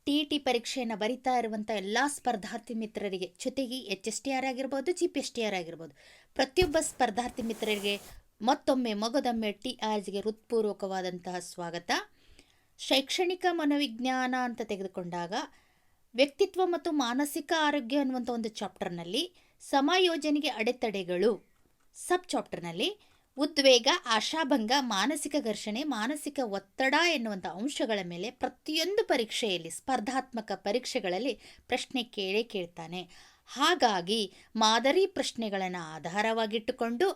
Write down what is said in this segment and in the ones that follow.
T ಪರೀಕ್ಷೆಯನ್ನು ಬರಿತಾ ಇರುವಂಥ ಎಲ್ಲ ಸ್ಪರ್ಧಾರ್ಥಿ ಮಿತ್ರರಿಗೆ, ಜೊತೆಗೆ HSTR ಆಗಿರ್ಬೋದು, GPSTR ಆಗಿರ್ಬೋದು, ಪ್ರತಿಯೊಬ್ಬ ಸ್ಪರ್ಧಾರ್ಥಿ ಮಿತ್ರರಿಗೆ ಮತ್ತೊಮ್ಮೆ ಮಗದೊಮ್ಮೆ TRSಗೆ ಹೃತ್ಪೂರ್ವಕವಾದಂತಹ ಸ್ವಾಗತ. ಶೈಕ್ಷಣಿಕ ಮನೋವಿಜ್ಞಾನ ಅಂತ ತೆಗೆದುಕೊಂಡಾಗ ವ್ಯಕ್ತಿತ್ವ ಮತ್ತು ಮಾನಸಿಕ ಆರೋಗ್ಯ ಅನ್ನುವಂಥ ಒಂದು ಚಾಪ್ಟರ್ನಲ್ಲಿ ಸಮಾಯೋಜನೆಗೆ ಅಡೆತಡೆಗಳು, ಸಬ್ ಚಾಪ್ಟರ್ನಲ್ಲಿ ಉದ್ವೇಗ, ಆಶಾಭಂಗ, ಮಾನಸಿಕ ಘರ್ಷಣೆ, ಮಾನಸಿಕ ಒತ್ತಡ ಎನ್ನುವಂಥ ಅಂಶಗಳ ಮೇಲೆ ಪ್ರತಿಯೊಂದು ಪರೀಕ್ಷೆಯಲ್ಲಿ, ಸ್ಪರ್ಧಾತ್ಮಕ ಪರೀಕ್ಷೆಗಳಲ್ಲಿ ಪ್ರಶ್ನೆ ಕೇಳ್ತಾನೆ. ಹಾಗಾಗಿ ಮಾದರಿ ಪ್ರಶ್ನೆಗಳನ್ನು ಆಧಾರವಾಗಿಟ್ಟುಕೊಂಡು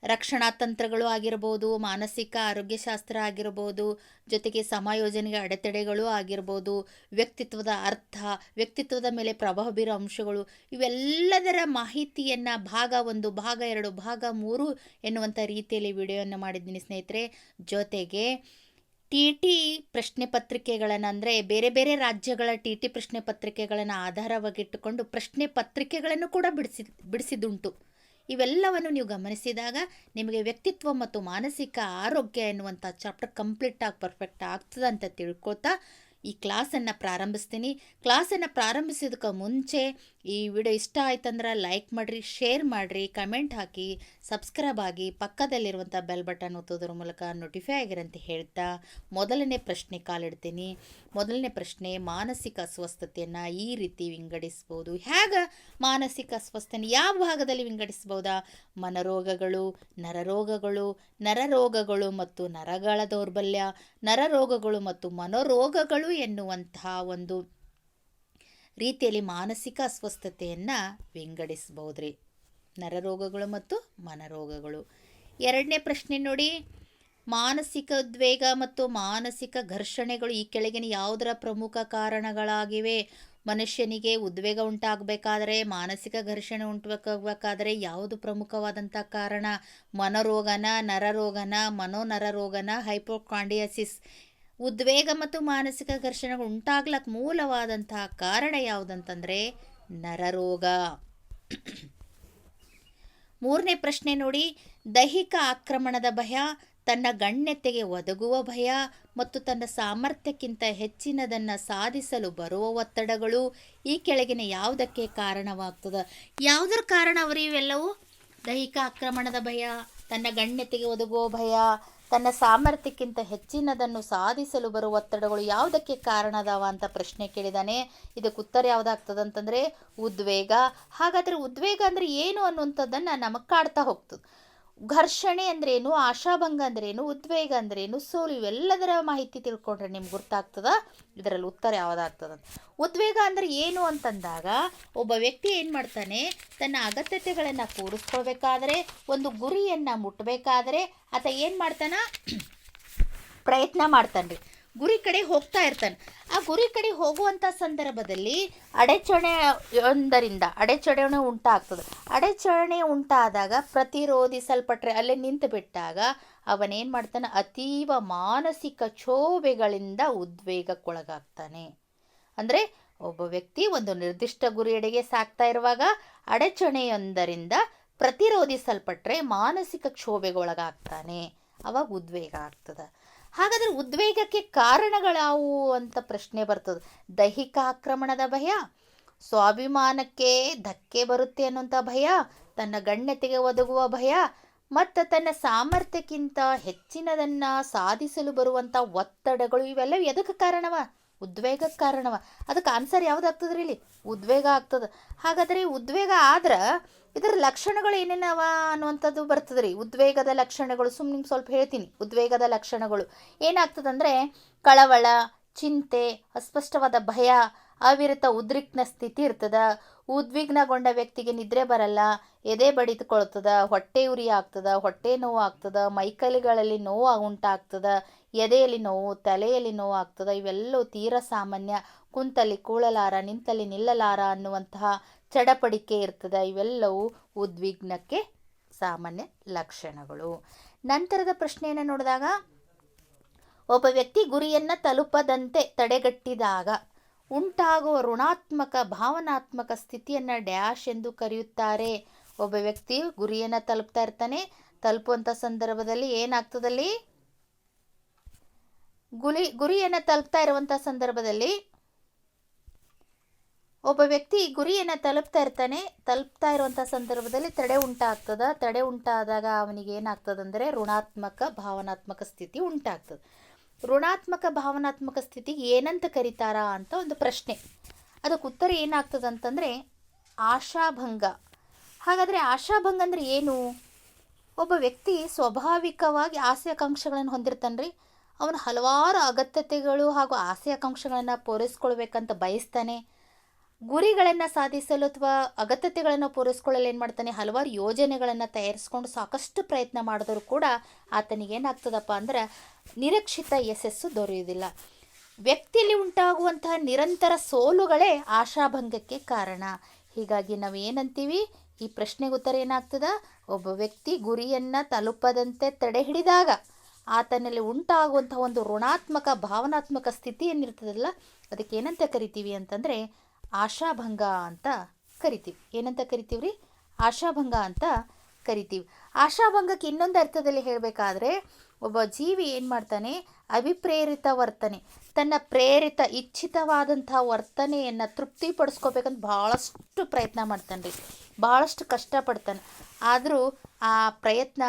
ರಕ್ಷಣಾ ತಂತ್ರಗಳು ಆಗಿರ್ಬೋದು, ಮಾನಸಿಕ ಆರೋಗ್ಯಶಾಸ್ತ್ರ ಆಗಿರ್ಬೋದು, ಜೊತೆಗೆ ಸಮಾಯೋಜನೆಗೆ ಅಡೆತಡೆಗಳು ಆಗಿರ್ಬೋದು, ವ್ಯಕ್ತಿತ್ವದ ಅರ್ಥ, ವ್ಯಕ್ತಿತ್ವದ ಮೇಲೆ ಪ್ರಭಾವ ಬೀರೋ ಅಂಶಗಳು, ಇವೆಲ್ಲದರ ಮಾಹಿತಿಯನ್ನು ಭಾಗ 1, ಭಾಗ 2, ಭಾಗ 3 ಎನ್ನುವಂಥ ರೀತಿಯಲ್ಲಿ ವಿಡಿಯೋವನ್ನು ಮಾಡಿದ್ದೀನಿ ಸ್ನೇಹಿತರೆ. ಜೊತೆಗೆ TT ಪ್ರಶ್ನೆ ಪತ್ರಿಕೆಗಳನ್ನು, ಅಂದರೆ ಬೇರೆ ಬೇರೆ ರಾಜ್ಯಗಳ TT ಪ್ರಶ್ನೆ ಪತ್ರಿಕೆಗಳನ್ನು ಆಧಾರವಾಗಿಟ್ಟುಕೊಂಡು ಪ್ರಶ್ನೆ ಪತ್ರಿಕೆಗಳನ್ನು ಕೂಡ ಬಿಡಿಸಿದುಂಟು. ಇವೆಲ್ಲವನ್ನು ನೀವು ಗಮನಿಸಿದಾಗ ನಿಮಗೆ ವ್ಯಕ್ತಿತ್ವ ಮತ್ತು ಮಾನಸಿಕ ಆರೋಗ್ಯ ಎನ್ನುವಂಥ ಚಾಪ್ಟರ್ ಕಂಪ್ಲೀಟಾಗಿ ಪರ್ಫೆಕ್ಟ್ ಆಗ್ತದೆ ಅಂತ ತಿಳ್ಕೊತಾ ಈ ಕ್ಲಾಸನ್ನು ಪ್ರಾರಂಭಿಸ್ತೀನಿ. ಕ್ಲಾಸನ್ನು ಪ್ರಾರಂಭಿಸೋದಕ್ಕೆ ಮುಂಚೆ ಈ ವಿಡಿಯೋ ಇಷ್ಟ ಆಯ್ತಂದ್ರೆ ಲೈಕ್ ಮಾಡಿರಿ, ಶೇರ್ ಮಾಡಿರಿ, ಕಮೆಂಟ್ ಹಾಕಿ, ಸಬ್ಸ್ಕ್ರೈಬ್ ಆಗಿ, ಪಕ್ಕದಲ್ಲಿರುವಂಥ ಬೆಲ್ ಬಟನ್ ಒತ್ತೋದ್ರ ಮೂಲಕ ನೋಟಿಫೈ ಆಗಿರಂತ ಹೇಳ್ತಾ ಮೊದಲನೇ ಪ್ರಶ್ನೆ ಕಾಲಿಡ್ತೀನಿ. ಮೊದಲನೇ ಪ್ರಶ್ನೆ, ಮಾನಸಿಕ ಅಸ್ವಸ್ಥತೆಯನ್ನು ಈ ರೀತಿ ವಿಂಗಡಿಸ್ಬೋದು. ಹೇಗೆ ಮಾನಸಿಕ ಅಸ್ವಸ್ಥತೆಯನ್ನು ಯಾವ ಭಾಗದಲ್ಲಿ ವಿಂಗಡಿಸ್ಬೋದಾ? ಮನರೋಗಗಳು, ನರರೋಗಗಳು ಮತ್ತು ನರಗಳ ದೌರ್ಬಲ್ಯ, ನರರೋಗಗಳು ಮತ್ತು ಮನೋರೋಗಗಳು ಎನ್ನುವಂತಹ ಒಂದು ರೀತಿಯಲ್ಲಿ ಮಾನಸಿಕ ಅಸ್ವಸ್ಥತೆಯನ್ನು ವಿಂಗಡಿಸ್ಬೋದ್ರಿ. ನರರೋಗಗಳು ಮತ್ತು ಮನರೋಗಗಳು. ಎರಡನೇ ಪ್ರಶ್ನೆ ನೋಡಿ, ಮಾನಸಿಕ ಉದ್ವೇಗ ಮತ್ತು ಮಾನಸಿಕ ಘರ್ಷಣೆಗಳು ಈ ಕೆಳಗಿನ ಯಾವುದರ ಪ್ರಮುಖ ಕಾರಣಗಳಾಗಿವೆ? ಮನುಷ್ಯನಿಗೆ ಉದ್ವೇಗ ಉಂಟಾಗಬೇಕಾದರೆ, ಮಾನಸಿಕ ಘರ್ಷಣೆ ಉಂಟಾಗಬೇಕಾದರೆ ಯಾವುದು ಪ್ರಮುಖವಾದಂಥ ಕಾರಣ? ಮನೋರೋಗನ, ನರರೋಗನ, ಮನೋನರರೋಗನ, ಹೈಪೋಕಾಂಡಿಯಾಸಿಸ್. ಉದ್ವೇಗ ಮತ್ತು ಮಾನಸಿಕ ಘರ್ಷಣೆಗಳು ಉಂಟಾಗ್ಲಕ್ಕೆ ಮೂಲವಾದಂತಹ ಕಾರಣ ಯಾವುದಂತಂದರೆ ನರರೋಗ. ಮೂರನೇ ಪ್ರಶ್ನೆ ನೋಡಿ, ದೈಹಿಕ ಆಕ್ರಮಣದ ಭಯ, ತನ್ನ ಗಣ್ಯತೆಗೆ ಒದಗುವ ಭಯ ಮತ್ತು ತನ್ನ ಸಾಮರ್ಥ್ಯಕ್ಕಿಂತ ಹೆಚ್ಚಿನದನ್ನು ಸಾಧಿಸಲು ಬರುವ ಒತ್ತಡಗಳು ಈ ಕೆಳಗಿನ ಯಾವುದಕ್ಕೆ ಕಾರಣವಾಗ್ತದೆ? ಯಾವುದರ ಕಾರಣ ಅವರು ಇವೆಲ್ಲವೂ? ದೈಹಿಕ ಆಕ್ರಮಣದ ಭಯ, ತನ್ನ ಗಣ್ಯತೆಗೆ ಒದಗುವ ಭಯ, ತನ್ನ ಸಾಮರ್ಥ್ಯಕ್ಕಿಂತ ಹೆಚ್ಚಿನದನ್ನು ಸಾಧಿಸಲು ಬರುವ ಒತ್ತಡಗಳು ಯಾವುದಕ್ಕೆ ಕಾರಣ ಅದಾವ ಅಂತ ಪ್ರಶ್ನೆ ಕೇಳಿದಾನೆ. ಇದಕ್ಕೆ ಉತ್ತರ ಯಾವುದಾಗ್ತದೆ ಅಂತಂದರೆ ಉದ್ವೇಗ. ಹಾಗಾದರೆ ಉದ್ವೇಗ ಅಂದರೆ ಏನು ಅನ್ನುವಂಥದ್ದನ್ನು ನಮಗೆ ಕಾಡ್ತಾ ಹೋಗ್ತದೆ. ಘರ್ಷಣೆ ಅಂದ್ರೇನು, ಆಶಾಭಂಗ ಅಂದ್ರೇನು, ಉದ್ವೇಗ ಅಂದ್ರೇನು, ಸೋಲು, ಇವೆಲ್ಲದರ ಮಾಹಿತಿ ತಿಳ್ಕೊಂಡ್ರೆ ನಿಮ್ಗೆ ಗೊತ್ತಾಗ್ತದ ಇದರಲ್ಲಿ ಉತ್ತರ ಯಾವುದಾಗ್ತದೆ. ಉದ್ವೇಗ ಅಂದರೆ ಏನು ಅಂತಂದಾಗ ಒಬ್ಬ ವ್ಯಕ್ತಿ ಏನು ಮಾಡ್ತಾನೆ, ತನ್ನ ಅಗತ್ಯತೆಗಳನ್ನು ಪೂರೈಸ್ಕೊಳ್ಬೇಕಾದ್ರೆ, ಒಂದು ಗುರಿಯನ್ನು ಮುಟ್ಟಬೇಕಾದ್ರೆ ಆತ ಏನು ಮಾಡ್ತಾನೆ, ಪ್ರಯತ್ನ ಮಾಡ್ತಾನೆ ರೀ, ಗುರಿ ಕಡೆ ಹೋಗ್ತಾ ಇರ್ತಾನೆ. ಆ ಗುರಿ ಕಡೆ ಹೋಗುವಂಥ ಸಂದರ್ಭದಲ್ಲಿ ಅಡೆಚಣೆ ಉಂಟಾಗ್ತದೆ. ಅಡೆಚಣೆ ಉಂಟಾದಾಗ ಪ್ರತಿರೋಧಿಸಲ್ಪಟ್ರೆ ಅಲ್ಲೇ ನಿಂತು ಬಿಟ್ಟಾಗ ಅವನೇನು ಮಾಡ್ತಾನೆ, ಅತೀವ ಮಾನಸಿಕ ಕ್ಷೋಭೆಗಳಿಂದ ಉದ್ವೇಗಕ್ಕೊಳಗಾಗ್ತಾನೆ. ಅಂದರೆ ಒಬ್ಬ ವ್ಯಕ್ತಿ ಒಂದು ನಿರ್ದಿಷ್ಟ ಗುರಿಯೆಡೆಗೆ ಸಾಗ್ತಾ ಇರುವಾಗ ಅಡೆಚಣೆಯೊಂದರಿಂದ ಪ್ರತಿರೋಧಿಸಲ್ಪಟ್ರೆ ಮಾನಸಿಕ ಕ್ಷೋಭೆಗೊಳಗಾಗ್ತಾನೆ, ಅವಾಗ ಉದ್ವೇಗ ಆಗ್ತದೆ. ಹಾಗಾದರೆ ಉದ್ವೇಗಕ್ಕೆ ಕಾರಣಗಳಾವು ಅಂತ ಪ್ರಶ್ನೆ ಬರ್ತದೆ. ದೈಹಿಕ ಆಕ್ರಮಣದ ಭಯ, ಸ್ವಾಭಿಮಾನಕ್ಕೆ ಧಕ್ಕೆ ಬರುತ್ತೆ ಅನ್ನುವಂಥ ಭಯ, ತನ್ನ ಗಣ್ಯತೆಗೆ ಒದಗುವ ಭಯ ಮತ್ತು ತನ್ನ ಸಾಮರ್ಥ್ಯಕ್ಕಿಂತ ಹೆಚ್ಚಿನದನ್ನು ಸಾಧಿಸಲು ಬರುವಂಥ ಒತ್ತಡಗಳು, ಇವೆಲ್ಲ ಎದಕ್ಕೆ ಕಾರಣವ? ಉದ್ವೇಗಕ್ಕೆ ಕಾರಣವ. ಅದಕ್ಕೆ ಆನ್ಸರ್ ಯಾವುದಾಗ್ತದ್ರಿ ಇಲ್ಲಿ? ಉದ್ವೇಗ ಆಗ್ತದೆ. ಹಾಗಾದರೆ ಉದ್ವೇಗ ಆದ್ರೆ ಇದರ ಲಕ್ಷಣಗಳು ಏನೇನವ ಅನ್ನುವಂಥದ್ದು ಬರ್ತದೆ ರೀ. ಉದ್ವೇಗದ ಲಕ್ಷಣಗಳು ನಿಮ್ಗೆ ಸ್ವಲ್ಪ ಹೇಳ್ತೀನಿ. ಉದ್ವೇಗದ ಲಕ್ಷಣಗಳು ಏನಾಗ್ತದಂದರೆ ಕಳವಳ, ಚಿಂತೆ, ಅಸ್ಪಷ್ಟವಾದ ಭಯ, ಅವಿರತ ಉದ್ರಿಕ್ತ ಸ್ಥಿತಿ ಇರ್ತದ. ಉದ್ವಿಗ್ನಗೊಂಡ ವ್ಯಕ್ತಿಗೆ ನಿದ್ರೆ ಬರಲ್ಲ, ಎದೆ ಬಡಿದುಕೊಳ್ತದ, ಹೊಟ್ಟೆ ಉರಿ ಆಗ್ತದ, ಹೊಟ್ಟೆ ನೋವು ಆಗ್ತದ, ಮೈಕೈಗಳಲ್ಲಿ ನೋವು ಉಂಟಾಗ್ತದ, ಎದೆಯಲ್ಲಿ ನೋವು, ತಲೆಯಲ್ಲಿ ನೋವು ಆಗ್ತದ. ಇವೆಲ್ಲವೂ ತೀರಾ ಸಾಮಾನ್ಯ. ಕುಂತಲ್ಲಿ ಕೂಳಲಾರ, ನಿಂತಲ್ಲಿ ನಿಲ್ಲಲಾರ ಅನ್ನುವಂತಹ ಚಡಪಡಿಕೆ ಇರ್ತದೆ. ಇವೆಲ್ಲವೂ ಉದ್ವಿಗ್ನಕ್ಕೆ ಸಾಮಾನ್ಯ ಲಕ್ಷಣಗಳು. ನಂತರದ ಪ್ರಶ್ನೆಯನ್ನು ನೋಡಿದಾಗ, ಒಬ್ಬ ವ್ಯಕ್ತಿ ಗುರಿಯನ್ನು ತಲುಪದಂತೆ ತಡೆಗಟ್ಟಿದಾಗ ಉಂಟಾಗುವ ಋಣಾತ್ಮಕ ಭಾವನಾತ್ಮಕ ಸ್ಥಿತಿಯನ್ನು ಡ್ಯಾಶ್ ಎಂದು ಕರೆಯುತ್ತಾರೆ. ಒಬ್ಬ ವ್ಯಕ್ತಿ ಗುರಿಯನ್ನು ತಲುಪ್ತಾ ಇರ್ತಾನೆ, ತಲುಪುವಂಥ ಸಂದರ್ಭದಲ್ಲಿ ಏನಾಗ್ತದಲ್ಲಿ, ಗುರಿಯನ್ನು ತಲುಪ್ತಾ ಇರುವಂಥ ಸಂದರ್ಭದಲ್ಲಿ ಒಬ್ಬ ವ್ಯಕ್ತಿ ಗುರಿಯನ್ನು ತಲುಪ್ತಾ ಇರುವಂಥ ಸಂದರ್ಭದಲ್ಲಿ ತಡೆ ಉಂಟಾದಾಗ ಅವನಿಗೆ ಏನಾಗ್ತದಂದರೆ ಋಣಾತ್ಮಕ ಭಾವನಾತ್ಮಕ ಸ್ಥಿತಿ ಉಂಟಾಗ್ತದೆ. ಋಣಾತ್ಮಕ ಭಾವನಾತ್ಮಕ ಸ್ಥಿತಿಗೆ ಏನಂತ ಕರೀತಾರ ಅಂತ ಒಂದು ಪ್ರಶ್ನೆ. ಅದಕ್ಕೆ ಉತ್ತರ ಏನಾಗ್ತದಂತಂದರೆ ಆಶಾಭಂಗ. ಹಾಗಾದರೆ ಆಶಾಭಂಗ ಅಂದರೆ ಏನು? ಒಬ್ಬ ವ್ಯಕ್ತಿ ಸ್ವಾಭಾವಿಕವಾಗಿ ಆಸೆ ಆಕಾಂಕ್ಷೆಗಳನ್ನು ಹೊಂದಿರ್ತಾನೆ ರೀ. ಅವನು ಹಲವಾರು ಅಗತ್ಯತೆಗಳು ಹಾಗೂ ಆಸೆ ಆಕಾಂಕ್ಷೆಗಳನ್ನು ಪೂರೈಸ್ಕೊಳ್ಬೇಕಂತ ಬಯಸ್ತಾನೆ. ಗುರಿಗಳನ್ನು ಸಾಧಿಸಲು ಅಥವಾ ಅಗತ್ಯತೆಗಳನ್ನು ಪೂರೈಸ್ಕೊಳ್ಳಲು ಏನು ಮಾಡ್ತಾನೆ, ಹಲವಾರು ಯೋಜನೆಗಳನ್ನು ತಯಾರಿಸ್ಕೊಂಡು ಸಾಕಷ್ಟು ಪ್ರಯತ್ನ ಮಾಡಿದ್ರು ಕೂಡ ಆತನಿಗೇನಾಗ್ತದಪ್ಪ ಅಂದ್ರೆ ನಿರೀಕ್ಷಿತ ಯಶಸ್ಸು ದೊರೆಯುವುದಿಲ್ಲ. ವ್ಯಕ್ತಿಯಲ್ಲಿ ಉಂಟಾಗುವಂತಹ ನಿರಂತರ ಸೋಲುಗಳೇ ಆಶಾಭಂಗಕ್ಕೆ ಕಾರಣ. ಹೀಗಾಗಿ ನಾವು ಏನಂತೀವಿ, ಈ ಪ್ರಶ್ನೆಗೆ ಉತ್ತರ ಏನಾಗ್ತದ, ಒಬ್ಬ ವ್ಯಕ್ತಿ ಗುರಿಯನ್ನು ತಲುಪದಂತೆ ತಡೆ ಹಿಡಿದಾಗ ಆತನಲ್ಲಿ ಉಂಟಾಗುವಂತಹ ಒಂದು ಋಣಾತ್ಮಕ ಭಾವನಾತ್ಮಕ ಸ್ಥಿತಿ ಏನಿರ್ತದಲ್ಲ, ಅದಕ್ಕೆ ಏನಂತ ಕರಿತೀವಿ ಅಂತಂದರೆ ಆಶಾಭಂಗ ಅಂತ ಕರಿತೀವಿ. ಏನಂತ ಕರಿತೀವಿ ರೀ? ಆಶಾಭಂಗ ಅಂತ ಕರಿತೀವಿ. ಆಶಾಭಂಗಕ್ಕೆ ಇನ್ನೊಂದು ಅರ್ಥದಲ್ಲಿ ಹೇಳಬೇಕಾದ್ರೆ, ಒಬ್ಬ ಜೀವಿ ಏನು ಮಾಡ್ತಾನೆ, ಅಭಿಪ್ರೇರಿತ ವರ್ತನೆ, ತನ್ನ ಪ್ರೇರಿತ ಇಚ್ಛಿತವಾದಂಥ ವರ್ತನೆಯನ್ನು ತೃಪ್ತಿಪಡಿಸ್ಕೋಬೇಕಂತ ಭಾಳಷ್ಟು ಪ್ರಯತ್ನ ಮಾಡ್ತಾನೆ ರೀ, ಭಾಳಷ್ಟು ಕಷ್ಟಪಡ್ತಾನೆ. ಆದರೂ ಆ ಪ್ರಯತ್ನ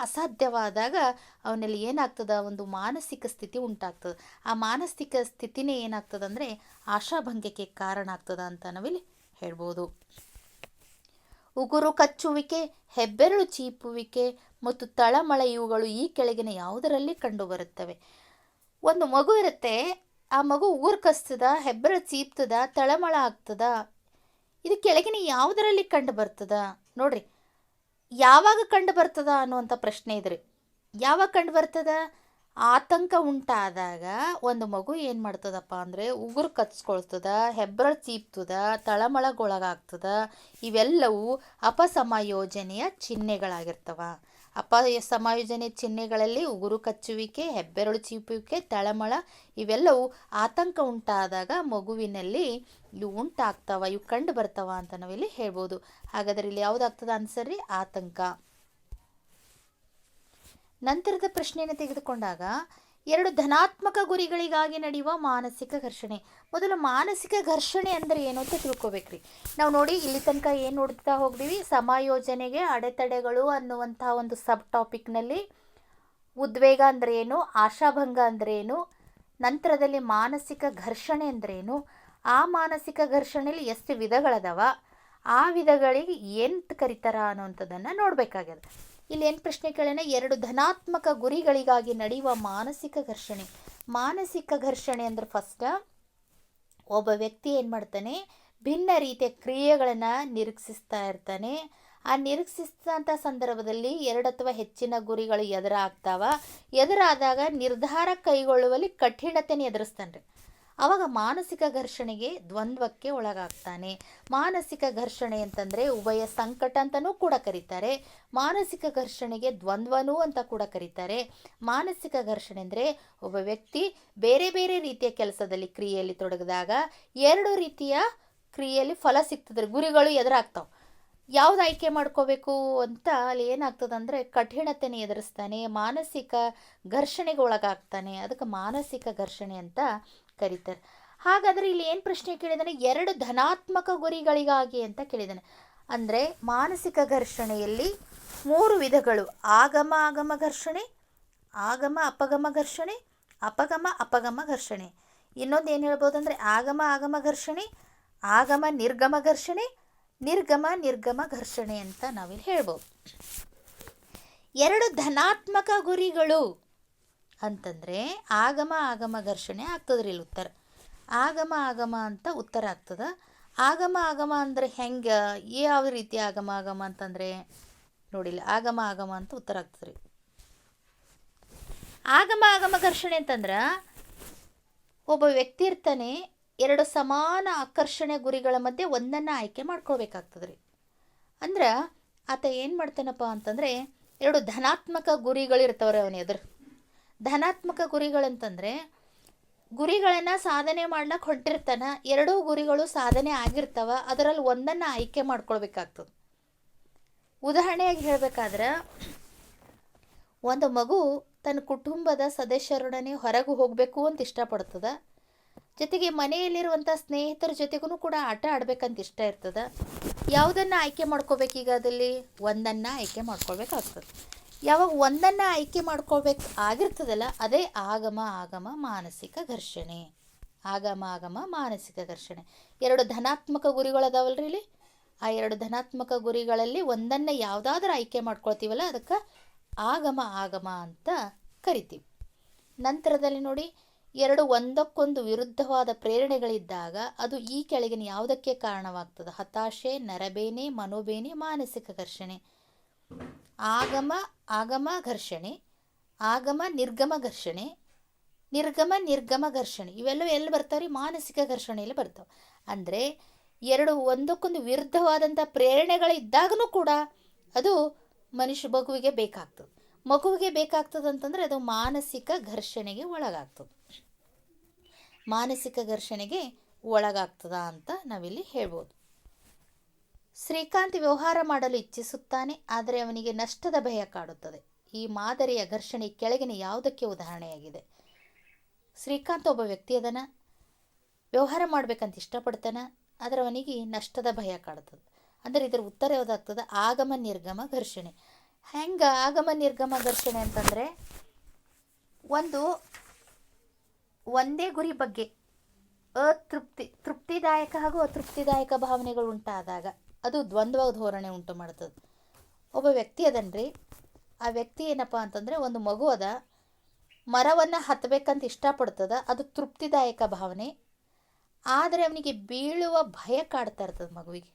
ಅಸಾಧ್ಯವಾದಾಗ ಅವನಲ್ಲಿ ಏನಾಗ್ತದ, ಒಂದು ಮಾನಸಿಕ ಸ್ಥಿತಿ ಉಂಟಾಗ್ತದೆ. ಆ ಮಾನಸಿಕ ಸ್ಥಿತಿನೇ ಏನಾಗ್ತದಂದರೆ ಆಶಾಭಂಗಕ್ಕೆ ಕಾರಣ ಆಗ್ತದ ಅಂತ ನಾವಿಲ್ಲಿ ಹೇಳ್ಬೋದು. ಉಗುರು ಕಚ್ಚುವಿಕೆ, ಹೆಬ್ಬೆರಳು ಚೀಪುವಿಕೆ ಮತ್ತು ತಳಮಳ ಇವುಗಳು ಈ ಕೆಳಗಿನ ಯಾವುದರಲ್ಲಿ ಕಂಡುಬರುತ್ತವೆ? ಒಂದು ಮಗು ಇರುತ್ತೆ, ಆ ಮಗು ಉಗುರು ಕಚ್ತದ, ಹೆಬ್ಬೆರಳು ಚೀಪ್ತದ, ತಳಮಳ ಆಗ್ತದ. ಇದು ಕೆಳಗಿನ ಯಾವುದರಲ್ಲಿ ಕಂಡು ಬರ್ತದ? ನೋಡ್ರಿ, ಯಾವಾಗ ಕಂಡು ಬರ್ತದ ಅನ್ನುವಂಥ ಪ್ರಶ್ನೆ ಇದ್ರಿ. ಯಾವಾಗ ಕಂಡು ಬರ್ತದ? ಆತಂಕ ಉಂಟಾದಾಗ ಒಂದು ಮಗು ಏನು ಮಾಡ್ತದಪ್ಪ ಅಂದರೆ ಉಗುರು ಕಚ್ಕೊಳ್ತದ, ಹೆಬ್ಬೆರಳು ಚೀಪ್ತದ, ತಳಮಳಗೊಳಗಾಗ್ತದ. ಇವೆಲ್ಲವೂ ಅಪಸಮಾಯೋಜನೆಯ ಚಿಹ್ನೆಗಳಾಗಿರ್ತವ. ಅಪಸಮಾಯೋಜನೆ ಚಿಹ್ನೆಗಳಲ್ಲಿ ಉಗುರು ಕಚ್ಚುವಿಕೆ, ಹೆಬ್ಬೆರಳು ಚೀಪುವಿಕೆ, ತಳಮಳ ಇವೆಲ್ಲವೂ ಆತಂಕ ಉಂಟಾದಾಗ ಮಗುವಿನಲ್ಲಿ ಇವು ಉಂಟಾಗ್ತವ, ಇವು ಕಂಡು ಬರ್ತಾವ ಅಂತ ನಾವಿಲ್ಲಿ ಹೇಳ್ಬೋದು. ಹಾಗಾದರೆ ಇಲ್ಲಿ ಯಾವುದಾಗ್ತದ ಆನ್ಸರ್ ರೀ? ಆತಂಕ. ನಂತರದ ಪ್ರಶ್ನೆಯನ್ನು ತೆಗೆದುಕೊಂಡಾಗ, ಎರಡು ಧನಾತ್ಮಕ ಗುರಿಗಳಿಗಾಗಿ ನಡೆಯುವ ಮಾನಸಿಕ ಘರ್ಷಣೆ. ಮೊದಲು ಮಾನಸಿಕ ಘರ್ಷಣೆ ಅಂದರೆ ಏನು ಅಂತ ತಿಳ್ಕೊಬೇಕ್ರಿ. ನಾವು ನೋಡಿ ಇಲ್ಲಿ ತನಕ ಏನು ನೋಡ್ತಾ ಹೋಗ್ತೀವಿ, ಸಮಾಯೋಜನೆಗೆ ಅಡೆತಡೆಗಳು ಅನ್ನುವಂಥ ಒಂದು ಸಬ್ ಟಾಪಿಕ್ನಲ್ಲಿ ಉದ್ವೇಗ ಅಂದರೆ ಏನು, ಆಶಾಭಂಗ ಅಂದರೆ ಏನು, ನಂತರದಲ್ಲಿ ಮಾನಸಿಕ ಘರ್ಷಣೆ ಅಂದರೆ ಏನು, ಆ ಮಾನಸಿಕ ಘರ್ಷಣೆಯಲ್ಲಿ ಎಷ್ಟು ವಿಧಗಳದಾವ, ಆ ವಿಧಗಳಿಗೆ ಎಂತ ಕರೀತಾರ ಅನ್ನುವಂಥದ್ದನ್ನು ನೋಡಬೇಕಾಗ್ಯದ. ಇಲ್ಲಿ ಏನು ಪ್ರಶ್ನೆ ಕೇಳೋಣ, ಎರಡು ಧನಾತ್ಮಕ ಗುರಿಗಳಿಗಾಗಿ ನಡೆಯುವ ಮಾನಸಿಕ ಘರ್ಷಣೆ. ಮಾನಸಿಕ ಘರ್ಷಣೆ ಅಂದ್ರೆ ಫಸ್ಟ್ ಒಬ್ಬ ವ್ಯಕ್ತಿ ಏನು ಮಾಡ್ತಾನೆ, ಭಿನ್ನ ರೀತಿಯ ಕ್ರಿಯೆಗಳನ್ನು ನಿರೀಕ್ಷಿಸ್ತಾ ಇರ್ತಾನೆ. ಆ ನಿರೀಕ್ಷಿಸಿದಂಥ ಸಂದರ್ಭದಲ್ಲಿ ಎರಡು ಅಥವಾ ಹೆಚ್ಚಿನ ಗುರಿಗಳು ಎದುರಾದಾಗ ನಿರ್ಧಾರ ಕೈಗೊಳ್ಳುವಲ್ಲಿ ಕಠಿಣತೆಯನ್ನು ಎದುರಿಸ್ತಾನೆ ರೀ. ಆವಾಗ ಮಾನಸಿಕ ಘರ್ಷಣೆಗೆ ದ್ವಂದ್ವಕ್ಕೆ ಒಳಗಾಗ್ತಾನೆ. ಮಾನಸಿಕ ಘರ್ಷಣೆ ಅಂತಂದರೆ ಉಭಯ ಸಂಕಟ ಅಂತಲೂ ಕೂಡ ಕರೀತಾರೆ, ಮಾನಸಿಕ ಘರ್ಷಣೆಗೆ ದ್ವಂದ್ವನೂ ಅಂತ ಕೂಡ ಕರೀತಾರೆ. ಮಾನಸಿಕ ಘರ್ಷಣೆ ಅಂದರೆ ಒಬ್ಬ ವ್ಯಕ್ತಿ ಬೇರೆ ಬೇರೆ ರೀತಿಯ ಕೆಲಸದಲ್ಲಿ ಕ್ರಿಯೆಯಲ್ಲಿ ತೊಡಗಿದಾಗ ಎರಡು ರೀತಿಯ ಕ್ರಿಯೆಯಲ್ಲಿ ಫಲ ಸಿಗ್ತದೆ, ಗುರಿಗಳು ಎದುರಾಗ್ತಾವೆ. ಯಾವ್ದು ಆಯ್ಕೆ ಮಾಡ್ಕೋಬೇಕು ಅಂತ ಅಲ್ಲಿ ಏನಾಗ್ತದಂದರೆ ಕಠಿಣತೆಯನ್ನು ಎದುರಿಸ್ತಾನೆ, ಮಾನಸಿಕ ಘರ್ಷಣೆಗೆ ಒಳಗಾಗ್ತಾನೆ. ಅದಕ್ಕೆ ಮಾನಸಿಕ ಘರ್ಷಣೆ ಅಂತ ಕರೀತಾರೆ. ಹಾಗಾದರೆ ಇಲ್ಲಿ ಏನು ಪ್ರಶ್ನೆ ಕೇಳಿದಾನೆ, ಎರಡು ಧನಾತ್ಮಕ ಗುರಿಗಳಿಗಾಗಿ ಅಂತ ಕೇಳಿದಾನೆ. ಅಂದರೆ ಮಾನಸಿಕ ಘರ್ಷಣೆಯಲ್ಲಿ ಮೂರು ವಿಧಗಳು: ಆಗಮ ಘರ್ಷಣೆ, ಆಗಮ ಅಪಗಮ ಘರ್ಷಣೆ, ಅಪಗಮ ಘರ್ಷಣೆ. ಇನ್ನೊಂದು ಏನು ಹೇಳ್ಬೋದು ಅಂದರೆ ಆಗಮ ಘರ್ಷಣೆ, ಆಗಮ ನಿರ್ಗಮ ಘರ್ಷಣೆ, ನಿರ್ಗಮ ಘರ್ಷಣೆ ಅಂತ ನಾವಿಲ್ಲಿ ಹೇಳ್ಬೋದು. ಎರಡು ಧನಾತ್ಮಕ ಗುರಿಗಳು ಅಂತಂದರೆ ಆಗಮ ಘರ್ಷಣೆ ಆಗ್ತದ್ರಿ. ಇಲ್ಲಿ ಉತ್ತರ ಆಗಮ ಅಂತ ಉತ್ತರ ಆಗ್ತದ. ಆಗಮ ಅಂದರೆ ಹೆಂಗೆ, ಯಾವ ರೀತಿ ಆಗಮ ಅಂತಂದರೆ ನೋಡಿಲ್ಲ, ಆಗಮ ಅಂತ ಉತ್ತರ ಆಗ್ತದ್ರಿ. ಆಗಮ ಘರ್ಷಣೆ ಅಂತಂದ್ರೆ ಒಬ್ಬ ವ್ಯಕ್ತಿ ಇರ್ತಾನೆ, ಎರಡು ಸಮಾನ ಆಕರ್ಷಣೆ ಗುರಿಗಳ ಮಧ್ಯೆ ಒಂದನ್ನು ಆಯ್ಕೆ ಮಾಡ್ಕೊಳ್ಬೇಕಾಗ್ತದೆ ರೀ. ಅಂದ್ರೆ ಆತ ಏನು ಮಾಡ್ತಾನಪ್ಪ ಅಂತಂದರೆ ಎರಡು ಧನಾತ್ಮಕ ಗುರಿಗಳಿರ್ತಾವ್ರೆ ಅವನ ಎದುರು. ಧನಾತ್ಮಕ ಗುರಿಗಳಂತಂದರೆ ಗುರಿಗಳನ್ನು ಸಾಧನೆ ಮಾಡ್ಲಿಕ್ಕೆ ಹೊಂಟಿರ್ತಾನೆ, ಎರಡೂ ಗುರಿಗಳು ಸಾಧನೆ ಆಗಿರ್ತಾವ, ಅದರಲ್ಲಿ ಒಂದನ್ನು ಆಯ್ಕೆ ಮಾಡ್ಕೊಳ್ಬೇಕಾಗ್ತದೆ. ಉದಾಹರಣೆಯಾಗಿ ಹೇಳಬೇಕಾದ್ರೆ, ಒಂದು ಮಗು ತನ್ನ ಕುಟುಂಬದ ಸದಸ್ಯರೊಡನೆ ಹೊರಗೆ ಹೋಗಬೇಕು ಅಂತ ಇಷ್ಟಪಡ್ತದೆ. ಜೊತೆಗೆ ಮನೆಯಲ್ಲಿರುವಂಥ ಸ್ನೇಹಿತರ ಜೊತೆಗೂ ಕೂಡ ಆಟ ಆಡ್ಬೇಕಂತ ಇಷ್ಟ ಇರ್ತದೆ. ಯಾವುದನ್ನು ಆಯ್ಕೆ ಮಾಡ್ಕೋಬೇಕೀಗ ಅದಲ್ಲಿ ಒಂದನ್ನು ಆಯ್ಕೆ ಮಾಡ್ಕೊಳ್ಬೇಕಾಗ್ತದೆ. ಯಾವಾಗ ಒಂದನ್ನು ಆಯ್ಕೆ ಮಾಡ್ಕೊಳ್ಬೇಕು ಆಗಿರ್ತದಲ್ಲ ಅದೇ ಆಗಮ ಆಗಮ ಮಾನಸಿಕ ಘರ್ಷಣೆ. ಆಗಮ ಆಗಮ ಮಾನಸಿಕ ಘರ್ಷಣೆ. ಎರಡು ಧನಾತ್ಮಕ ಗುರಿಗಳದಾವಲ್ರಿ ಇಲ್ಲಿ. ಆ ಎರಡು ಧನಾತ್ಮಕ ಗುರಿಗಳಲ್ಲಿ ಒಂದನ್ನು ಯಾವುದಾದ್ರೂ ಆಯ್ಕೆ ಮಾಡ್ಕೊಳ್ತೀವಲ್ಲ ಅದಕ್ಕೆ ಆಗಮ ಆಗಮ ಅಂತ ಕರಿತೀವಿ. ನಂತರದಲ್ಲಿ ನೋಡಿ, ಎರಡು ಒಂದಕ್ಕೊಂದು ವಿರುದ್ಧವಾದ ಪ್ರೇರಣೆಗಳಿದ್ದಾಗ ಅದು ಈ ಕೆಳಗಿನ ಯಾವುದಕ್ಕೆ ಕಾರಣವಾಗ್ತದೆ? ಹತಾಶೆ, ನರಬೇನೆ, ಮನೋಬೇನೆ, ಮಾನಸಿಕ ಘರ್ಷಣೆ. ಆಗಮ ಆಗಮ ಘರ್ಷಣೆ, ಆಗಮ ನಿರ್ಗಮ ಘರ್ಷಣೆ, ನಿರ್ಗಮ ನಿರ್ಗಮ ಘರ್ಷಣೆ. ಇವೆಲ್ಲವೂ ಎಲ್ಲಿ ಬರ್ತಾವ್ರಿ? ಮಾನಸಿಕ ಘರ್ಷಣೆಯಲ್ಲಿ ಬರ್ತಾವೆ. ಅಂದರೆ ಎರಡು ಒಂದಕ್ಕೊಂದು ವಿರುದ್ಧವಾದಂಥ ಪ್ರೇರಣೆಗಳಿದ್ದಾಗೂ ಕೂಡ ಅದು ಮಗುವಿಗೆ ಬೇಕಾಗ್ತದೆ. ಮಗುವಿಗೆ ಬೇಕಾಗ್ತದೆ ಅಂತಂದರೆ ಅದು ಮಾನಸಿಕ ಘರ್ಷಣೆಗೆ ಒಳಗಾಗ್ತದೆ. ಮಾನಸಿಕ ಘರ್ಷಣೆಗೆ ಒಳಗಾಗ್ತದ ಅಂತ ನಾವಿಲ್ಲಿ ಹೇಳ್ಬೋದು. ಶ್ರೀಕಾಂತ್ ವ್ಯವಹಾರ ಮಾಡಲು ಇಚ್ಛಿಸುತ್ತಾನೆ, ಆದರೆ ಅವನಿಗೆ ನಷ್ಟದ ಭಯ ಕಾಡುತ್ತದೆ. ಈ ಮಾದರಿಯ ಘರ್ಷಣೆ ಕೆಳಗಿನ ಯಾವುದಕ್ಕೆ ಉದಾಹರಣೆಯಾಗಿದೆ? ಶ್ರೀಕಾಂತ್ ಒಬ್ಬ ವ್ಯಕ್ತಿ ಅದನ, ವ್ಯವಹಾರ ಮಾಡ್ಬೇಕಂತ ಇಷ್ಟಪಡ್ತಾನೆ, ಆದರೆ ಅವನಿಗೆ ನಷ್ಟದ ಭಯ ಕಾಡುತ್ತದೆ. ಅಂದರೆ ಇದರ ಉತ್ತರ ಯಾವುದಾಗ್ತದೆ? ಆಗಮ ನಿರ್ಗಮ ಘರ್ಷಣೆ. ಹೆಂಗೆ ಆಗಮ ನಿರ್ಗಮ ಘರ್ಷಣೆ ಅಂತಂದರೆ, ಒಂದೇ ಗುರಿ ಬಗ್ಗೆ ತೃಪ್ತಿದಾಯಕ ಹಾಗೂ ಅತೃಪ್ತಿದಾಯಕ ಭಾವನೆಗಳು ಉಂಟಾದಾಗ ಅದು ದ್ವಂದ್ವ ಧೋರಣೆ ಉಂಟು ಮಾಡ್ತದೆ. ಒಬ್ಬ ವ್ಯಕ್ತಿ ಅದನ್ರಿ, ಆ ವ್ಯಕ್ತಿ ಏನಪ್ಪ ಅಂತಂದರೆ, ಒಂದು ಮಗು ಅದ, ಮರವನ್ನು ಹತ್ತಬೇಕಂತ ಇಷ್ಟಪಡ್ತದ, ಅದು ತೃಪ್ತಿದಾಯಕ ಭಾವನೆ. ಆದರೆ ಅವನಿಗೆ ಬೀಳುವ ಭಯ ಕಾಡ್ತಾ ಇರ್ತದೆ ಮಗುವಿಗೆ.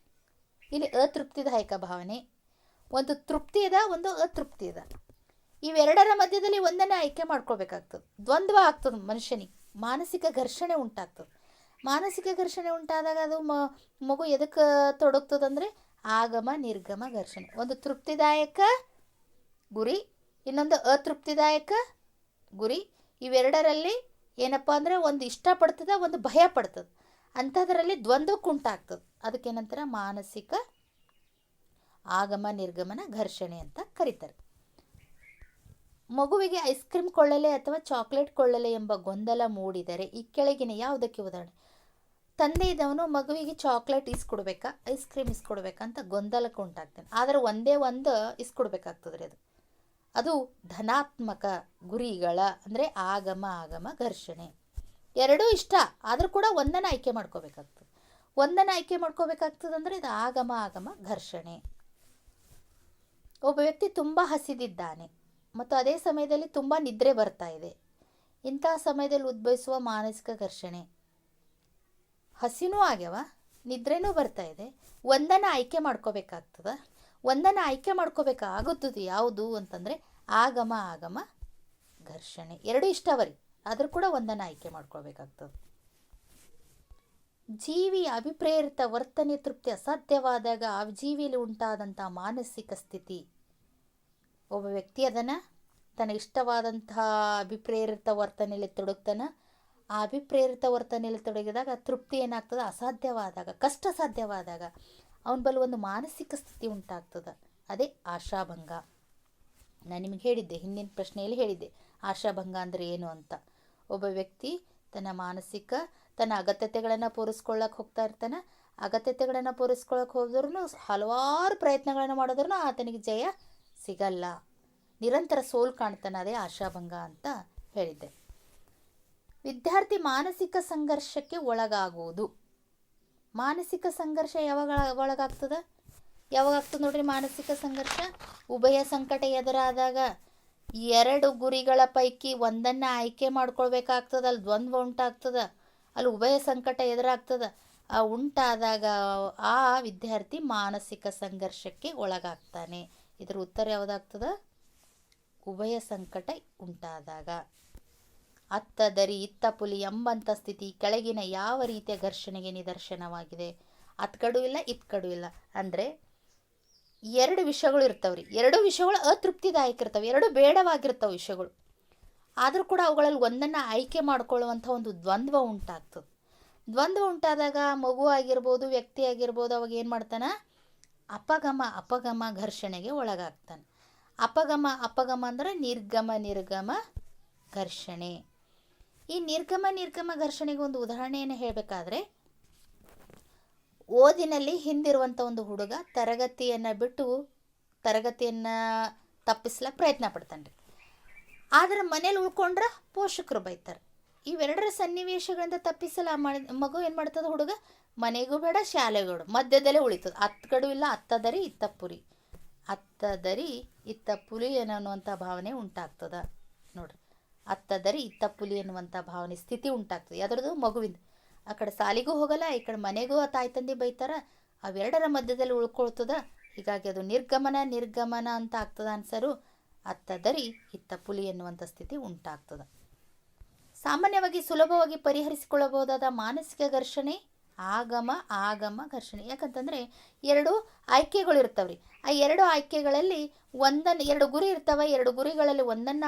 ಇಲ್ಲಿ ಅತೃಪ್ತಿದಾಯಕ ಭಾವನೆ. ಒಂದು ತೃಪ್ತಿ ಅದ, ಒಂದು ಅತೃಪ್ತಿ ಅದ. ಇವೆರಡರ ಮಧ್ಯದಲ್ಲಿ ಒಂದನ್ನು ಆಯ್ಕೆ ಮಾಡ್ಕೊಳ್ಬೇಕಾಗ್ತದೆ. ದ್ವಂದ್ವ ಆಗ್ತದೆ ಮನುಷ್ಯನಿಗೆ, ಮಾನಸಿಕ ಘರ್ಷಣೆ ಉಂಟಾಗ್ತದೆ. ಮಾನಸಿಕ ಘರ್ಷಣೆ ಉಂಟಾದಾಗ ಅದು ಮಗು ಎದಕ್ಕೆ ತೊಡಗ್ತದಂದರೆ ಆಗಮ ನಿರ್ಗಮ ಘರ್ಷಣೆ. ಒಂದು ತೃಪ್ತಿದಾಯಕ ಗುರಿ, ಇನ್ನೊಂದು ಅತೃಪ್ತಿದಾಯಕ ಗುರಿ. ಇವೆರಡರಲ್ಲಿ ಏನಪ್ಪ ಅಂದರೆ ಒಂದು ಇಷ್ಟಪಡ್ತದೆ, ಒಂದು ಭಯ ಪಡ್ತದೆ. ಅಂಥದ್ರಲ್ಲಿ ದ್ವಂದ್ವಕ್ಕೆ ಉಂಟಾಗ್ತದೆ. ಅದಕ್ಕೇನಂತಾರೆ? ಮಾನಸಿಕ ಆಗಮ ನಿರ್ಗಮನ ಘರ್ಷಣೆ ಅಂತ ಕರೀತಾರೆ. ಮಗುವಿಗೆ ಐಸ್ ಕ್ರೀಮ್ ಕೊಳ್ಳಲೆ ಅಥವಾ ಚಾಕ್ಲೇಟ್ ಕೊಳ್ಳಲೆ ಎಂಬ ಗೊಂದಲ ಮೂಡಿದರೆ ಈ ಕೆಳಗಿನ ಯಾವುದಕ್ಕೆ ಉದಾಹರಣೆ? ತಂದೆ ಇದ್ದವನು ಮಗುವಿಗೆ ಚಾಕ್ಲೇಟ್ ಇಸ್ಕೊಡ್ಬೇಕಾ, ಐಸ್ ಕ್ರೀಮ್ ಇಸ್ಕೊಡ್ಬೇಕಾ ಅಂತ ಗೊಂದಲಕ್ಕೆ ಉಂಟಾಗ್ತಾನೆ. ಆದರೆ ಒಂದೇ ಒಂದು ಇಸ್ಕೊಡ್ಬೇಕಾಗ್ತದೆ ರೀ. ಅದು ಧನಾತ್ಮಕ ಗುರಿಗಳ ಅಂದರೆ ಆಗಮ ಆಗಮ ಘರ್ಷಣೆ. ಎರಡೂ ಇಷ್ಟ ಆದರೂ ಕೂಡ ಒಂದನ್ನು ಆಯ್ಕೆ ಮಾಡ್ಕೋಬೇಕಾಗ್ತದೆ. ಒಂದನ್ನು ಆಯ್ಕೆ ಮಾಡ್ಕೋಬೇಕಾಗ್ತದೆ ಅಂದರೆ ಇದು ಆಗಮ ಆಗಮ ಘರ್ಷಣೆ. ಒಬ್ಬ ವ್ಯಕ್ತಿ ತುಂಬ ಹಸಿದಿದ್ದಾನೆ ಮತ್ತು ಅದೇ ಸಮಯದಲ್ಲಿ ತುಂಬ ನಿದ್ರೆ ಬರ್ತಾ ಇದೆ. ಇಂತಹ ಸಮಯದಲ್ಲಿ ಉದ್ಭವಿಸುವ ಮಾನಸಿಕ ಘರ್ಷಣೆ. ಹಸಿನೂ ಆಗ್ಯವ, ನಿದ್ರೆನೂ ಬರ್ತಾ ಇದೆ, ಒಂದನ್ನು ಆಯ್ಕೆ ಮಾಡ್ಕೋಬೇಕಾಗ್ತದೆ. ಒಂದನ್ನು ಆಯ್ಕೆ ಮಾಡ್ಕೋಬೇಕಾಗುತ್ತದೆ ಯಾವುದು ಅಂತಂದರೆ ಆಗಮ ಆಗಮ ಘರ್ಷಣೆ. ಎರಡೂ ಇಷ್ಟವರಿ, ಆದರೂ ಕೂಡ ಒಂದನ್ನು ಆಯ್ಕೆ ಮಾಡ್ಕೊಳ್ಬೇಕಾಗ್ತದೆ. ಜೀವಿಯ ಅಭಿಪ್ರೇರಿತ ವರ್ತನೆ ತೃಪ್ತಿ ಅಸಾಧ್ಯವಾದಾಗ ಆ ಜೀವಿಯಲ್ಲಿ ಉಂಟಾದಂಥ ಮಾನಸಿಕ ಸ್ಥಿತಿ. ಒಬ್ಬ ವ್ಯಕ್ತಿ ಅದನ್ನು ತನ್ನ ಇಷ್ಟವಾದಂತಹ ಅಭಿಪ್ರೇರಿತ ವರ್ತನೆಯಲ್ಲಿ ತೊಡಗ್ತಾನೆ. ಆ ಅಭಿಪ್ರೇರಿತ ವರ್ತನೆಯಲ್ಲಿ ತೊಡಗಿದಾಗ ತೃಪ್ತಿ ಏನಾಗ್ತದೆ? ಅಸಾಧ್ಯವಾದಾಗ, ಕಷ್ಟ ಸಾಧ್ಯವಾದಾಗ ಅವನ ಬಳಿ ಒಂದು ಮಾನಸಿಕ ಸ್ಥಿತಿ ಉಂಟಾಗ್ತದೆ. ಅದೇ ಆಶಾಭಂಗ. ನಾನು ನಿಮಗೆ ಹೇಳಿದ್ದೆ, ಹಿಂದಿನ ಪ್ರಶ್ನೆಯಲ್ಲಿ ಹೇಳಿದ್ದೆ ಆಶಾಭಂಗ ಅಂದರೆ ಏನು ಅಂತ. ಒಬ್ಬ ವ್ಯಕ್ತಿ ತನ್ನ ಅಗತ್ಯತೆಗಳನ್ನು ಪೂರೈಸ್ಕೊಳ್ಳೋಕೆ ಹೋಗ್ತಾ ಇರ್ತಾನೆ. ಅಗತ್ಯತೆಗಳನ್ನು ಪೂರೈಸ್ಕೊಳ್ಳೋಕೆ ಹೋದ್ರೂ ಹಲವಾರು ಪ್ರಯತ್ನಗಳನ್ನು ಮಾಡಿದ್ರೂ ಆತನಿಗೆ ಜಯ ಸಿಗಲ್ಲ, ನಿರಂತರ ಸೋಲು ಕಾಣ್ತಾನೆ. ಅದೇ ಆಶಾಭಂಗ ಅಂತ ಹೇಳಿದ್ದೆ. ವಿದ್ಯಾರ್ಥಿ ಮಾನಸಿಕ ಸಂಘರ್ಷಕ್ಕೆ ಒಳಗಾಗುವುದು. ಮಾನಸಿಕ ಸಂಘರ್ಷ ಯಾವಾಗ ಯಾವಾಗಾಗ್ತದೆ ನೋಡ್ರಿ? ಮಾನಸಿಕ ಸಂಘರ್ಷ ಉಭಯ ಸಂಕಟ ಎದುರಾದಾಗ ಎರಡು ಗುರಿಗಳ ಪೈಕಿ ಒಂದನ್ನು ಆಯ್ಕೆ ಮಾಡ್ಕೊಳ್ಬೇಕಾಗ್ತದೆ. ಅಲ್ಲಿ ದ್ವಂದ್ವ ಉಂಟಾಗ್ತದೆ, ಅಲ್ಲಿ ಉಭಯ ಸಂಕಟ ಎದುರಾಗ್ತದೆ. ಆ ಉಂಟಾದಾಗ ಆ ವಿದ್ಯಾರ್ಥಿ ಮಾನಸಿಕ ಸಂಘರ್ಷಕ್ಕೆ ಒಳಗಾಗ್ತಾನೆ. ಇದರ ಉತ್ತರ ಯಾವುದಾಗ್ತದೆ? ಉಭಯ ಸಂಕಟ ಉಂಟಾದಾಗ. ಅತ್ತ ದರಿ ಇತ್ತ ಪುಲಿ ಎಂಬಂಥ ಸ್ಥಿತಿ ಕೆಳಗಿನ ಯಾವ ರೀತಿಯ ಘರ್ಷಣೆಗೆ ನಿದರ್ಶನವಾಗಿದೆ? ಅತ್ ಕಡು ಇಲ್ಲ, ಇತ್ ಕಡು ಇಲ್ಲ. ಅಂದರೆ ಎರಡು ವಿಷಯಗಳು ಇರ್ತಾವ್ರಿ. ಎರಡೂ ವಿಷಯಗಳು ಅತೃಪ್ತಿದಾಯಕ ಇರ್ತವೆ, ಎರಡು ಬೇಡವಾಗಿರ್ತವೆ ವಿಷಯಗಳು. ಆದರೂ ಕೂಡ ಅವುಗಳಲ್ಲಿ ಒಂದನ್ನು ಆಯ್ಕೆ ಮಾಡ್ಕೊಳ್ಳುವಂಥ ಒಂದು ದ್ವಂದ್ವ ಉಂಟಾಗ್ತದೆ. ದ್ವಂದ್ವ ಉಂಟಾದಾಗ ಮಗು ಆಗಿರ್ಬೋದು, ವ್ಯಕ್ತಿ ಆಗಿರ್ಬೋದು, ಅವಾಗ ಏನು ಮಾಡ್ತಾನೆ? ಅಪಗಮ ಘರ್ಷಣೆಗೆ ಒಳಗಾಗ್ತಾನೆ. ಅಪಗಮ ಅಂದರೆ ನಿರ್ಗಮ ಘರ್ಷಣೆ. ಈ ನಿರ್ಗಮ ಘರ್ಷಣೆಗೆ ಒಂದು ಉದಾಹರಣೆಯನ್ನು ಹೇಳಬೇಕಾದ್ರೆ, ಓದಿನಲ್ಲಿ ಹಿಂದಿರುವಂಥ ಒಂದು ಹುಡುಗ ತರಗತಿಯನ್ನು ಬಿಟ್ಟು ತರಗತಿಯನ್ನು ತಪ್ಪಿಸ್ಲಕ್ಕೆ ಪ್ರಯತ್ನ ಪಡ್ತಾನೆ ರೀ. ಆದರೆ ಮನೇಲಿ ಉಳ್ಕೊಂಡ್ರೆ ಪೋಷಕರು ಬೈತಾರೆ. ಇವೆರಡರ ಸನ್ನಿವೇಶಗಳಿಂದ ತಪ್ಪಿಸಲು ಮಗು ಏನು ಮಾಡ್ತದೆ, ಹುಡುಗ ಮನೆಗೂ ಬೇಡ ಶಾಲೆಗೂ ಬೇಡ, ಮಧ್ಯದಲ್ಲೇ ಉಳಿತದೆ. ಅತ್ತ ಕಡು ಇಲ್ಲ, ಅತ್ತದರಿ ಇತ್ತ ಪುರಿ, ಅತ್ತದರಿ ಇತ್ತ ಪುಲಿ ಅನ್ನುವಂಥ ಭಾವನೆ ಉಂಟಾಗ್ತದ ನೋಡ್ರಿ. ಅತ್ತದರಿ ಇತ್ತ ಪುಲಿ ಅನ್ನುವಂಥ ಭಾವನೆ ಸ್ಥಿತಿ ಉಂಟಾಗ್ತದೆ. ಅದರದ್ದು ಮಗುವಿಂದ ಆ ಕಡೆ ಸಾಲಿಗೂ ಹೋಗಲ್ಲ, ಈ ಕಡೆ ಮನೆಗೂ ತಾಯಿ ತಂದೆ ಬೈತಾರ, ಅವೆರಡರ ಮಧ್ಯದಲ್ಲಿ ಉಳ್ಕೊಳ್ತದ. ಹೀಗಾಗಿ ಅದು ನಿರ್ಗಮನ ಅಂತ ಆಗ್ತದ ಅನ್ಸರು. ಅತ್ತದರಿ ಇತ್ತ ಪುಲಿ ಎನ್ನುವಂಥ ಸ್ಥಿತಿ ಉಂಟಾಗ್ತದ. ಸಾಮಾನ್ಯವಾಗಿ ಸುಲಭವಾಗಿ ಪರಿಹರಿಸಿಕೊಳ್ಳಬಹುದಾದ ಮಾನಸಿಕ ಘರ್ಷಣೆ ಆಗಮ ಘರ್ಷಣೆ. ಯಾಕಂತಂದರೆ ಎರಡು ಆಯ್ಕೆಗಳು ಇರ್ತವ್ರಿ. ಆ ಎರಡು ಆಯ್ಕೆಗಳಲ್ಲಿ ಎರಡು ಗುರಿ ಇರ್ತವೆ. ಎರಡು ಗುರಿಗಳಲ್ಲಿ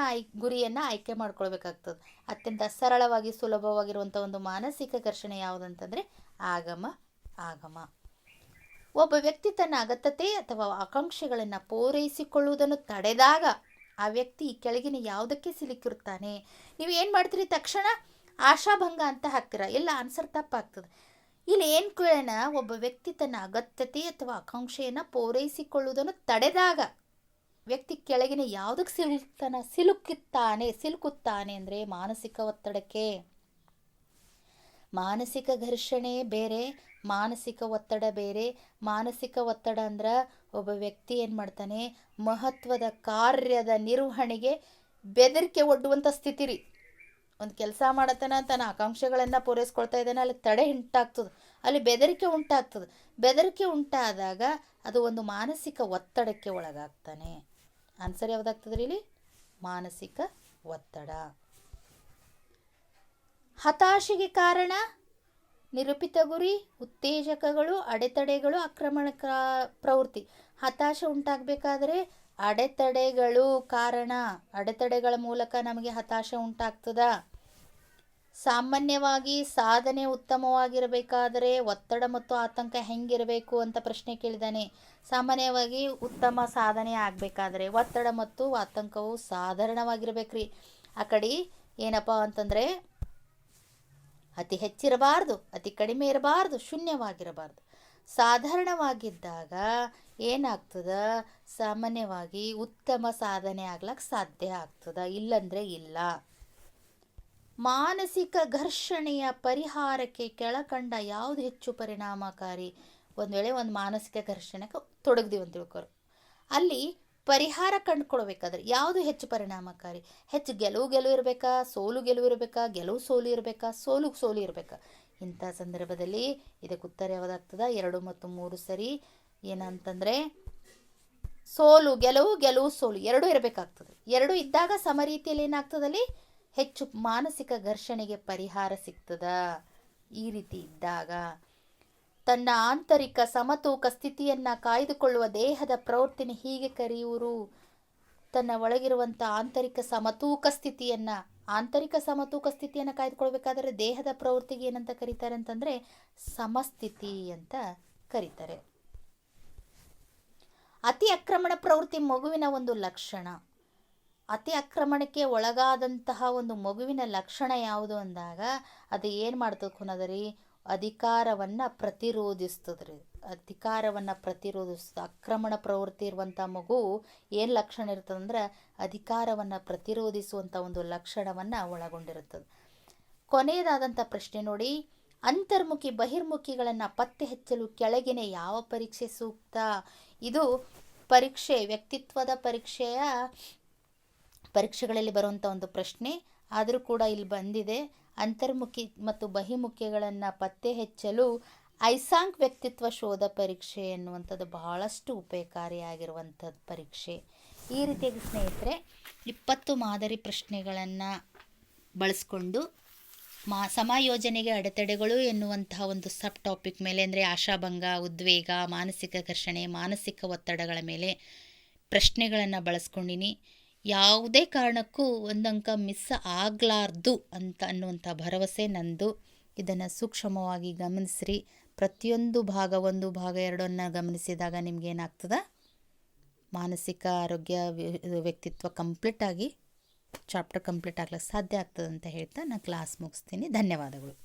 ಗುರಿಯನ್ನು ಆಯ್ಕೆ ಮಾಡ್ಕೊಳ್ಬೇಕಾಗ್ತದೆ. ಅತ್ಯಂತ ಸರಳವಾಗಿ ಸುಲಭವಾಗಿರುವಂಥ ಒಂದು ಮಾನಸಿಕ ಘರ್ಷಣೆ ಯಾವುದಂತಂದರೆ ಆಗಮ. ಒಬ್ಬ ವ್ಯಕ್ತಿ ತನ್ನ ಅಗತ್ಯತೆ ಅಥವಾ ಆಕಾಂಕ್ಷೆಗಳನ್ನು ಪೂರೈಸಿಕೊಳ್ಳುವುದನ್ನು ತಡೆದಾಗ ಆ ವ್ಯಕ್ತಿ ಕೆಳಗಿನ ಯಾವುದಕ್ಕೆ ಸಿಲುಕಿರುತ್ತಾನೆ? ನೀವು ಏನು ಮಾಡ್ತೀರಿ, ತಕ್ಷಣ ಆಶಾಭಂಗ ಅಂತ ಹಾಕ್ತೀರ, ಎಲ್ಲ ಆನ್ಸರ್ ತಪ್ಪಾಗ್ತದೆ. ಇಲ್ಲಿ ಏನು ಕೇಳೋಣ, ಒಬ್ಬ ವ್ಯಕ್ತಿ ತನ್ನ ಅಗತ್ಯತೆ ಅಥವಾ ಆಕಾಂಕ್ಷೆಯನ್ನು ಪೂರೈಸಿಕೊಳ್ಳುವುದನ್ನು ತಡೆದಾಗ ವ್ಯಕ್ತಿ ಕೆಳಗಿನ ಯಾವುದಕ್ಕೆ ಸಿಲುಕುತ್ತಾನೆ ಅಂದರೆ ಮಾನಸಿಕ ಒತ್ತಡಕ್ಕೆ. ಮಾನಸಿಕ ಘರ್ಷಣೆ ಬೇರೆ, ಮಾನಸಿಕ ಒತ್ತಡ ಬೇರೆ. ಮಾನಸಿಕ ಒತ್ತಡ ಅಂದ್ರೆ ಒಬ್ಬ ವ್ಯಕ್ತಿ ಏನು ಮಾಡ್ತಾನೆ, ಮಹತ್ವದ ಕಾರ್ಯದ ನಿರ್ವಹಣೆಗೆ ಬೆದರಿಕೆ ಒಡ್ಡುವಂಥ ಸ್ಥಿತಿ ರೀ. ಒಂದು ಕೆಲಸ ಮಾಡತನ ತನ್ನ ಆಕಾಂಕ್ಷೆಗಳನ್ನು ಪೂರೈಸ್ಕೊಳ್ತಾ ಇದ್ದಾನೆ, ಅಲ್ಲಿ ತಡೆ ಉಂಟಾಗ್ತದೆ, ಅಲ್ಲಿ ಬೆದರಿಕೆ ಉಂಟಾಗ್ತದೆ. ಬೆದರಿಕೆ ಉಂಟಾದಾಗ ಅದು ಒಂದು ಮಾನಸಿಕ ಒತ್ತಡಕ್ಕೆ ಒಳಗಾಗ್ತಾನೆ. ಆನ್ಸರ್ ಯಾವುದಾಗ್ತದೆ ಇಲ್ಲಿ? ಮಾನಸಿಕ ಒತ್ತಡ. ಹತಾಶೆಗೆ ಕಾರಣ ನಿರೂಪಿತ ಗುರಿ, ಉತ್ತೇಜಕಗಳು, ಅಡೆತಡೆಗಳು, ಆಕ್ರಮಣಕ ಪ್ರವೃತ್ತಿ. ಹತಾಶೆ ಉಂಟಾಗಬೇಕಾದ್ರೆ ಅಡೆತಡೆಗಳು ಕಾರಣ. ಅಡೆತಡೆಗಳ ಮೂಲಕ ನಮಗೆ ಹತಾಶೆ ಉಂಟಾಗ್ತದ. ಸಾಮಾನ್ಯವಾಗಿ ಸಾಧನೆ ಉತ್ತಮವಾಗಿರಬೇಕಾದರೆ ಒತ್ತಡ ಮತ್ತು ಆತಂಕ ಹೆಂಗಿರಬೇಕು ಅಂತ ಪ್ರಶ್ನೆ ಕೇಳಿದ್ದಾನೆ. ಸಾಮಾನ್ಯವಾಗಿ ಉತ್ತಮ ಸಾಧನೆ ಆಗಬೇಕಾದ್ರೆ ಒತ್ತಡ ಮತ್ತು ಆತಂಕವು ಸಾಧಾರಣವಾಗಿರ್ಬೇಕ್ರಿ. ಆ ಕಡೆ ಏನಪ್ಪ ಅಂತಂದರೆ ಅತಿ ಹೆಚ್ಚಿರಬಾರ್ದು, ಅತಿ ಕಡಿಮೆ ಇರಬಾರ್ದು, ಶೂನ್ಯವಾಗಿರಬಾರ್ದು. ಸಾಧಾರಣವಾಗಿದ್ದಾಗ ಏನಾಗ್ತದ, ಸಾಮಾನ್ಯವಾಗಿ ಉತ್ತಮ ಸಾಧನೆ ಆಗ್ಲಕ್ಕೆ ಸಾಧ್ಯ ಆಗ್ತದ, ಇಲ್ಲಂದರೆ ಇಲ್ಲ. ಮಾನಸಿಕ ಘರ್ಷಣೆಯ ಪರಿಹಾರಕ್ಕೆ ಕೆಳಕಂಡ ಯಾವುದು ಹೆಚ್ಚು ಪರಿಣಾಮಕಾರಿ? ಒಂದು ವೇಳೆ ಒಂದು ಮಾನಸಿಕ ಘರ್ಷಣೆಗೆ ತೊಡಗ್ದೀವಿ ಅಂತ ತಿಳ್ಕೊರು, ಅಲ್ಲಿ ಪರಿಹಾರ ಕಂಡುಕೊಳ್ಬೇಕಾದ್ರೆ ಯಾವುದು ಹೆಚ್ಚು ಪರಿಣಾಮಕಾರಿ? ಹೆಚ್ಚು ಗೆಲುವು ಇರಬೇಕಾ, ಸೋಲು ಇರಬೇಕಾ, ಸೋಲು ಇರಬೇಕಾ? ಇಂಥ ಸಂದರ್ಭದಲ್ಲಿ ಇದಕ್ಕೆ ಉತ್ತರ ಯಾವುದಾಗ್ತದ? 2 ಮತ್ತು 3 ಸರಿ. ಏನಂತಂದರೆ ಗೆಲುವು ಸೋಲು ಎರಡೂ ಇರಬೇಕಾಗ್ತದೆ. ಎರಡೂ ಇದ್ದಾಗ ಸಮ ರೀತಿಯಲ್ಲಿ ಏನಾಗ್ತದಲ್ಲಿ ಹೆಚ್ಚು ಮಾನಸಿಕ ಘರ್ಷಣೆಗೆ ಪರಿಹಾರ ಸಿಗ್ತದ. ಈ ರೀತಿ ಇದ್ದಾಗ ತನ್ನ ಆಂತರಿಕ ಸಮತೂಕ ಸ್ಥಿತಿಯನ್ನು ಕಾಯ್ದುಕೊಳ್ಳುವ ದೇಹದ ಪ್ರವೃತ್ತಿನ ಹೀಗೆ ಕರೆಯುವರು. ತನ್ನ ಒಳಗಿರುವಂಥ ಆಂತರಿಕ ಸಮತೂಕ ಸ್ಥಿತಿಯನ್ನು ಕಾಯ್ದುಕೊಳ್ಬೇಕಾದ್ರೆ ದೇಹದ ಪ್ರವೃತ್ತಿಗೆ ಏನಂತ ಕರೀತಾರೆ ಅಂತಂದರೆ ಸಮಸ್ಥಿತಿ ಅಂತ ಕರೀತಾರೆ. ಅತಿ ಆಕ್ರಮಣ ಪ್ರವೃತ್ತಿ ಮಗುವಿನ ಒಂದು ಲಕ್ಷಣ. ಅತಿ ಆಕ್ರಮಣಕ್ಕೆ ಒಳಗಾದಂತಹ ಒಂದು ಮಗುವಿನ ಲಕ್ಷಣ ಯಾವುದು ಅಂದಾಗ ಅದು ಏನು ಮಾಡ್ತದೆ ಅನ್ನೋದರಿ, ಅಧಿಕಾರವನ್ನು ಪ್ರತಿರೋಧಿಸ್ತದ್ರಿ. ಆಕ್ರಮಣ ಪ್ರವೃತ್ತಿ ಇರುವಂಥ ಮಗು ಏನು ಲಕ್ಷಣ ಇರ್ತದಂದ್ರೆ ಅಧಿಕಾರವನ್ನು ಪ್ರತಿರೋಧಿಸುವಂಥ ಒಂದು ಲಕ್ಷಣವನ್ನು ಒಳಗೊಂಡಿರುತ್ತದೆ. ಕೊನೆಯದಾದಂಥ ಪ್ರಶ್ನೆ ನೋಡಿ, ಅಂತರ್ಮುಖಿ ಬಹಿರ್ಮುಖಿಗಳನ್ನು ಪತ್ತೆ ಹಚ್ಚಲು ಕೆಳಗಿನ ಯಾವ ಪರೀಕ್ಷೆ ಸೂಕ್ತ? ಇದು ವ್ಯಕ್ತಿತ್ವದ ಪರೀಕ್ಷೆಗಳಲ್ಲಿ ಬರುವಂಥ ಒಂದು ಪ್ರಶ್ನೆ. ಆದರೂ ಕೂಡ ಇಲ್ಲಿ ಬಂದಿದೆ, ಅಂತರ್ಮುಖಿ ಮತ್ತು ಬಹಿರ್ಮುಖಿಗಳನ್ನು ಪತ್ತೆ ಹಚ್ಚಲು ಐಸಾಂಕ್ ವ್ಯಕ್ತಿತ್ವ ಶೋಧ ಪರೀಕ್ಷೆ ಎನ್ನುವಂಥದ್ದು ಬಹಳಷ್ಟು ಉಪಯೋಗಕಾರಿಯಾಗಿರುವಂಥದ್ದು ಪರೀಕ್ಷೆ. ಈ ರೀತಿಯಾಗಿ ಸ್ನೇಹಿತರೆ 20 ಮಾದರಿ ಪ್ರಶ್ನೆಗಳನ್ನು ಬಳಸ್ಕೊಂಡು ಸಮಾಯೋಜನೆಗೆ ಅಡೆತಡೆಗಳು ಎನ್ನುವಂತಹ ಒಂದು ಸಬ್ ಟಾಪಿಕ್ ಮೇಲೆ, ಅಂದರೆ ಆಶಾಭಂಗ, ಉದ್ವೇಗ, ಮಾನಸಿಕ ಘರ್ಷಣೆ, ಮಾನಸಿಕ ಒತ್ತಡಗಳ ಮೇಲೆ ಪ್ರಶ್ನೆಗಳನ್ನು ಬಳಸ್ಕೊಂಡಿನಿ. ಯಾವುದೇ ಕಾರಣಕ್ಕೂ ಒಂದಂಕ ಮಿಸ್ ಆಗಲಾರ್ದು ಅನ್ನುವಂಥ ಭರವಸೆ ನಂದು. ಇದನ್ನು ಸೂಕ್ಷ್ಮವಾಗಿ ಗಮನಿಸ್ರಿ. ಪ್ರತಿಯೊಂದು ಭಾಗ 1, ಭಾಗ 2 ಗಮನಿಸಿದಾಗ ನಿಮಗೇನಾಗ್ತದೆ, ಮಾನಸಿಕ ಆರೋಗ್ಯ ವ್ಯಕ್ತಿತ್ವ ಕಂಪ್ಲೀಟಾಗಿ ಚಾಪ್ಟರ್ ಕಂಪ್ಲೀಟ್ ಆಗ್ಲಿಕ್ಕೆ ಸಾಧ್ಯ ಆಗ್ತದೆ ಅಂತ ಹೇಳ್ತಾ ನಾನು ಕ್ಲಾಸ್ ಮುಗಿಸ್ತೀನಿ. ಧನ್ಯವಾದಗಳು.